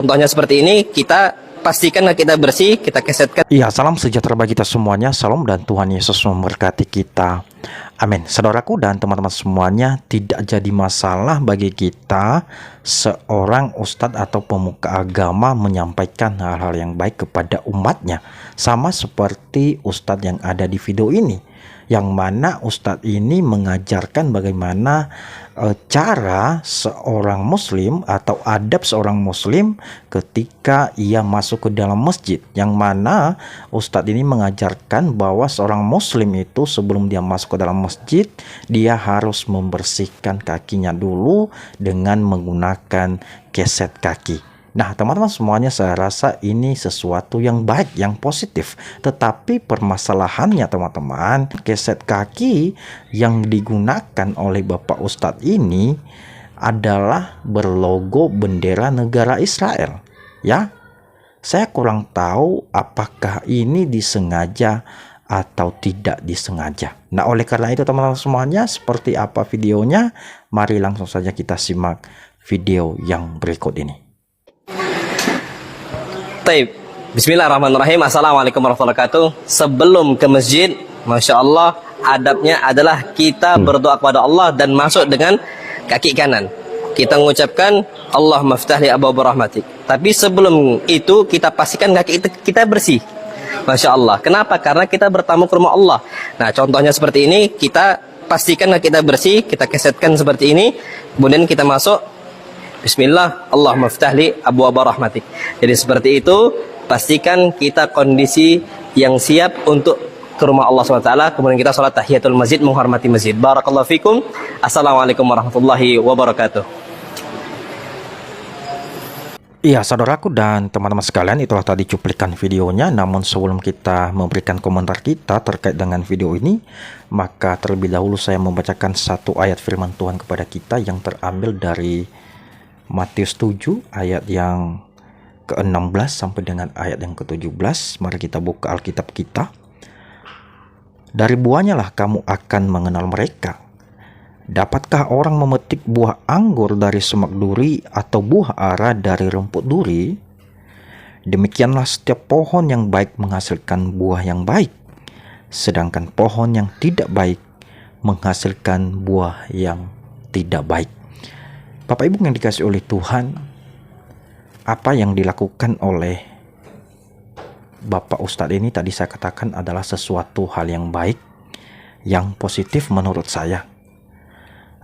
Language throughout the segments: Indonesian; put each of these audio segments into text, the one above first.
Contohnya seperti ini, kita pastikan kita bersih, kita kesetkan. Iya, salam sejahtera bagi kita semuanya. Salam dan Tuhan Yesus memberkati kita. Amin. Saudaraku dan teman-teman semuanya, tidak jadi masalah bagi kita seorang ustadz atau pemuka agama menyampaikan hal-hal yang baik kepada umatnya. Sama seperti ustadz yang ada di video ini, yang mana ustadz ini mengajarkan bagaimana cara seorang muslim atau adab seorang muslim ketika ia masuk ke dalam masjid, yang mana ustadz ini mengajarkan bahwa seorang muslim itu sebelum dia masuk ke dalam masjid, dia harus membersihkan kakinya dulu dengan menggunakan keset kaki. Nah, teman-teman semuanya, saya rasa ini sesuatu yang baik, yang positif. Tetapi permasalahannya, teman-teman, keset kaki yang digunakan oleh Bapak Ustadz ini adalah berlogo bendera negara Israel. Ya, saya kurang tahu apakah ini disengaja atau tidak disengaja. Nah, oleh karena itu teman-teman semuanya, seperti apa videonya? Mari langsung saja kita simak video yang berikut ini. Taib. Bismillahirrahmanirrahim. Assalamualaikum warahmatullahi wabarakatuh. Sebelum ke masjid, Masya Allah, adabnya adalah kita berdoa kepada Allah dan masuk dengan kaki kanan. Kita mengucapkan Allah maftahli abwaab rahmatik. Tapi sebelum itu kita pastikan kaki kita bersih. Masya Allah. Kenapa? Karena kita bertamu ke rumah Allah. Nah, contohnya seperti ini, kita pastikan kita bersih, kita kesetkan seperti ini, kemudian kita masuk. Bismillah, Allah maftahli abwaab rahmatik. Jadi seperti itu, pastikan kita kondisi yang siap untuk ke rumah Allah SWT. Kemudian kita sholat tahiyatul masjid, menghormati masjid. Barakallahu fikum. Assalamualaikum warahmatullahi wabarakatuh. Iya, saudaraku dan teman-teman sekalian, itulah tadi cuplikan videonya. Namun sebelum kita memberikan komentar kita terkait dengan video ini, maka terlebih dahulu saya membacakan satu ayat firman Tuhan kepada kita yang terambil dari Matius 7 ayat yang ke-16 sampai dengan ayat yang ke-17. Mari kita buka Alkitab kita. Dari buahnya lah kamu akan mengenal mereka. Dapatkah orang memetik buah anggur dari semak duri atau buah ara dari rumput duri? Demikianlah setiap pohon yang baik menghasilkan buah yang baik, sedangkan pohon yang tidak baik menghasilkan buah yang tidak baik. Bapak Ibu yang dikasihi oleh Tuhan, apa yang dilakukan oleh Bapak Ustadz ini tadi saya katakan adalah sesuatu hal yang baik, yang positif menurut saya.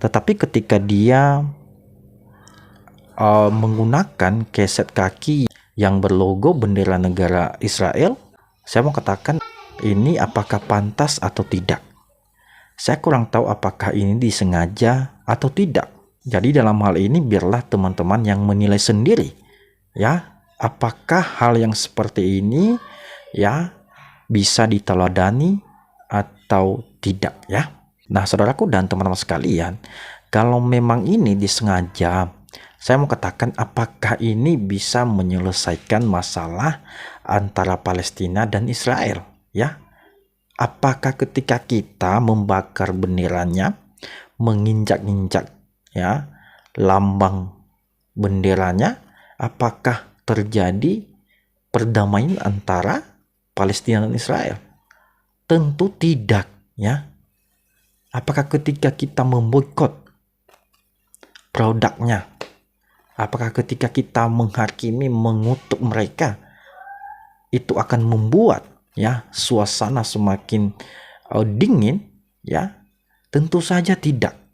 Tetapi ketika dia menggunakan keset kaki yang berlogo bendera negara Israel, saya mau katakan ini apakah pantas atau tidak. Saya kurang tahu apakah ini disengaja atau tidak. Jadi dalam hal ini biarlah teman-teman yang menilai sendiri, ya, apakah hal yang seperti ini ya bisa diteladani atau tidak, ya. Nah, saudaraku dan teman-teman sekalian, kalau memang ini disengaja, saya mau katakan apakah ini bisa menyelesaikan masalah antara Palestina dan Israel, ya? Apakah ketika kita membakar benderanya, menginjak-injak ya lambang benderanya, apakah terjadi perdamaian antara Palestina dan Israel? Tentu tidak, ya. Apakah ketika kita memboikot produknya, apakah ketika kita menghakimi, mengutuk mereka, itu akan membuat ya suasana semakin dingin? Ya, tentu saja tidak.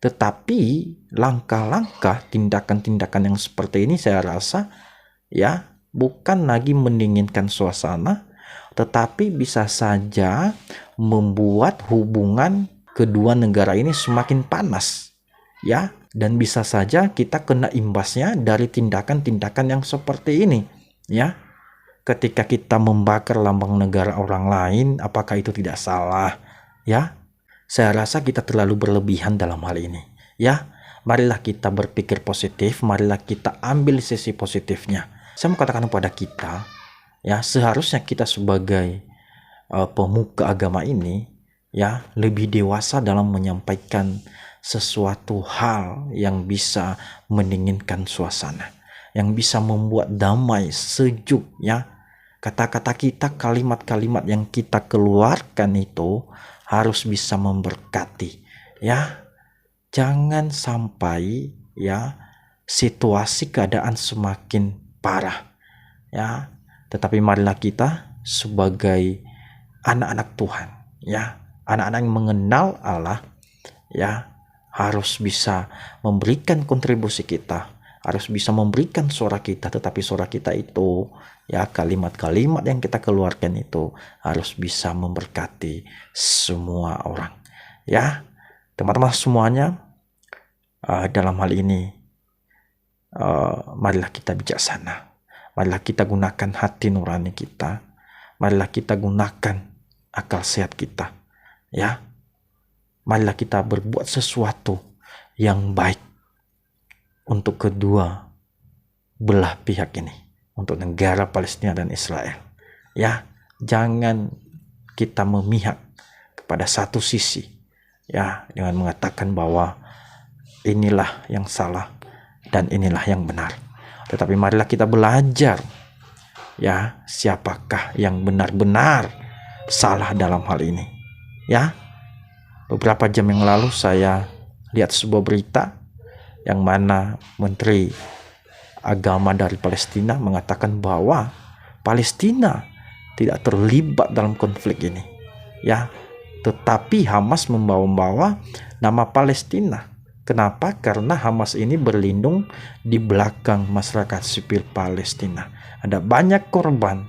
Tetapi langkah-langkah, tindakan-tindakan yang seperti ini saya rasa ya bukan lagi mendinginkan suasana, tetapi bisa saja membuat hubungan kedua negara ini semakin panas, ya. Dan bisa saja kita kena imbasnya dari tindakan-tindakan yang seperti ini, ya. Ketika kita membakar lambang negara orang lain, apakah itu tidak salah, ya? Saya rasa kita terlalu berlebihan dalam hal ini, ya. Marilah kita berpikir positif, marilah kita ambil sisi positifnya. Saya mau katakan kepada kita, ya, seharusnya kita sebagai pemuka agama ini, ya, lebih dewasa dalam menyampaikan sesuatu hal yang bisa mendinginkan suasana. yang bisa membuat damai, sejuk ya. Kata-kata kita, kalimat-kalimat yang kita keluarkan itu harus bisa memberkati ya. Jangan sampai ya situasi keadaan semakin parah ya. Tetapi marilah kita sebagai anak-anak Tuhan ya, anak-anak yang mengenal Allah ya, harus bisa memberikan kontribusi kita, harus bisa memberikan suara kita. Tetapi suara kita itu ya, kalimat-kalimat yang kita keluarkan itu harus bisa memberkati semua orang ya. Teman-teman semuanya, dalam hal ini marilah kita bijaksana, marilah kita gunakan hati nurani kita, marilah kita gunakan akal sehat kita ya. Marilah kita berbuat sesuatu yang baik untuk kedua belah pihak ini, untuk negara Palestina dan Israel ya. Jangan kita memihak kepada satu sisi ya, dengan mengatakan bahwa inilah yang salah dan inilah yang benar. Tetapi marilah kita belajar ya, siapakah yang benar-benar salah dalam hal ini ya. Beberapa jam yang lalu saya lihat sebuah berita yang mana Menteri Agama dari Palestina mengatakan bahwa Palestina tidak terlibat dalam konflik ini ya, tetapi Hamas membawa-bawa nama Palestina. Kenapa? Karena Hamas ini berlindung di belakang masyarakat sipil Palestina. Ada banyak korban,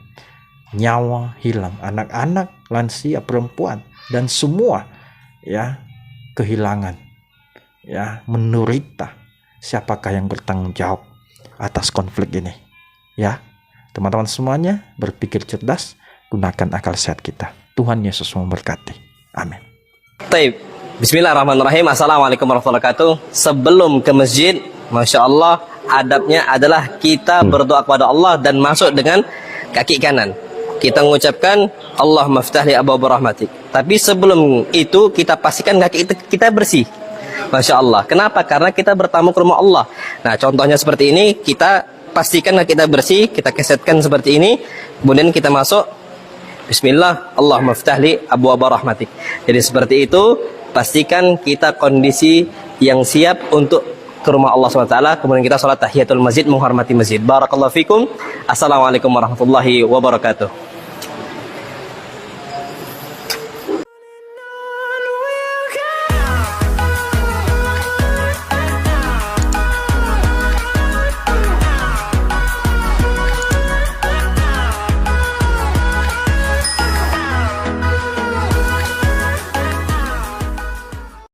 nyawa hilang, anak-anak, lansia, perempuan, dan semua ya kehilangan ya, menderita. Siapakah yang bertanggung jawab atas konflik ini ya? Teman-teman semuanya, berpikir cerdas, gunakan akal sehat kita. Tuhan Yesus memberkati. Amin. Taib. Bismillahirrahmanirrahim. Assalamualaikum warahmatullahi wabarakatuh. Sebelum ke masjid, Masya Allah, adabnya adalah kita berdoa kepada Allah dan masuk dengan kaki kanan. Kita mengucapkan Allah maftahli abwaab rahmatik. Tapi sebelum itu kita pastikan kaki kita bersih. Masya Allah. Kenapa? Karena kita bertamu ke rumah Allah. Nah, contohnya seperti ini. Kita pastikan kaki kita bersih. Kita kesetkan seperti ini. Kemudian kita masuk. Bismillah. Allah maftahli abwaab rahmatik. Jadi seperti itu. Pastikan kita kondisi yang siap untuk ke rumah Allah SWT. Kemudian kita sholat tahiyatul masjid, menghormati masjid. Barakallahu fikum. Assalamualaikum warahmatullahi wabarakatuh.